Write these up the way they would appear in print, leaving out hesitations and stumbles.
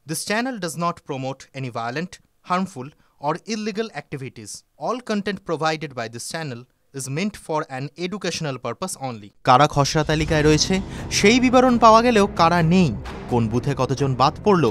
This channel does not promote any violent, harmful, or illegal activities. All content provided by this channel is meant for an educational purpose only. কারা খসড়া তালিকায় রয়েছে সেই বিবরণ পাওয়া গেলেও কারা নেই, কোন বুথে কতজন বাদ পড়ল,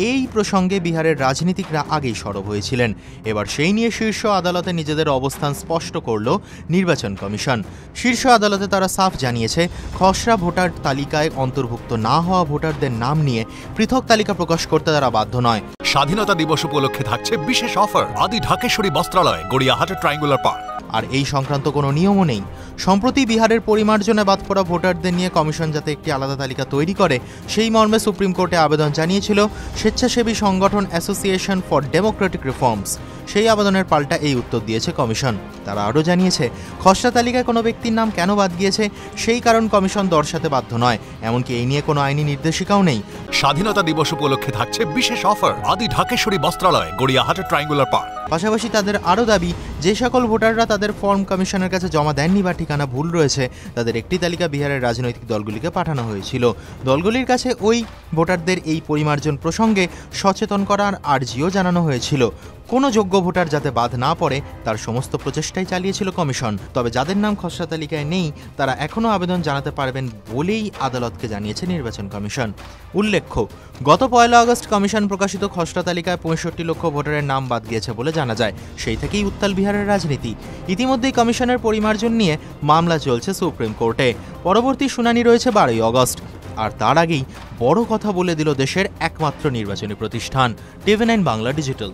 এই প্রসঙ্গে বিহারের রাজনীতিকরা আগেই সরব হয়েছিলেন। এবার সেই নিয়ে শীর্ষ আদালতে নিজেদের অবস্থান স্পষ্ট করল নির্বাচন কমিশন। শীর্ষ আদালতে তারা সাফ জানিয়েছে, খসড়া ভোটার তালিকায় অন্তর্ভুক্ত না হওয়া ভোটারদের নাম নিয়ে পৃথক তালিকা প্রকাশ করতে তারা বাধ্য নয়। স্বাধীনতা দিবস উপলক্ষে থাকছে বিশেষ অফার আদি ঢাকেশ্বরী বস্ত্রালয়, গড়িয়াহাটের ট্রায়াঙ্গুলার পার্ক। আর এই সংক্রান্ত কোনো নিয়মও নেই। সম্প্রতি বিহারের পরিমার্জনে বাদ পড়া ভোটারদের নিয়ে কমিশন যাতে একটি আলাদা তালিকা তৈরি করে সেই মর্মে সুপ্রিম কোর্টে আবেদন জানিয়েছিল স্বেচ্ছাসেবী সংগঠন অ্যাসোসিয়েশন ফর ডেমোক্রেটিক রিফর্মস। সেই আবেদনের পাল্টা এই উত্তর দিয়েছে কমিশন। তারা আরও জানিয়েছে, খসড়া তালিকায় কোনো ব্যক্তির নাম কেন বাদ গিয়েছে সেই কারণ কমিশন দর্শাতে বাধ্য নয়, এমনকি এই নিয়ে কোনো আইনি নির্দেশিকাও নেই। স্বাধীনতা দিবস উপলক্ষে থাকছে বিশেষ অফার আদি ঢাকেশ্বরী বস্ত্রালয়, গড়িয়াহাটের ট্রায়াঙ্গুলার পার্ক। পাশাপাশি তাদের আরও দাবি, যে সকল ভোটাররা তাদের ফর্ম কমিশনের কাছে জমা দেননি বা ঠিকানা ভুল রয়েছে তাদের একটি তালিকা বিহারের রাজনৈতিক দলগুলিকে পাঠানো হয়েছিল। দলগুলির কাছে ওই ভোটারদের এই পরিমার্জন প্রসঙ্গে সচেতন করার আর্জিও জানানো হয়েছিল। কোনো যোগ্য ভোটার যাতে বাদ না পড়ে তার সমস্ত প্রচেষ্টাই চালিয়েছিল কমিশন। তবে যাদের নাম খসড়া তালিকায় নেই তারা এখনও আবেদন জানাতে পারবেন বলেই আদালতকে জানিয়েছে নির্বাচন কমিশন। উল্লেখ্য, গত 1 আগস্ট কমিশন প্রকাশিত খসড়া তালিকায় 65 লক্ষ ভোটারের নাম বাদ গিয়েছে বলে জানা যায়। সেই থেকেই উত্তাল বিহারের রাজনীতি। ইতিমধ্যেই কমিশনের পরিমার্জন নিয়ে মামলা চলছে সুপ্রিম কোর্টে। পরবর্তী শুনানি রয়েছে 12 আগস্ট। আর তার আগেই বড় কথা বলে দিল দেশের একমাত্র নির্বাচনী প্রতিষ্ঠান TV9 বাংলা ডিজিটাল।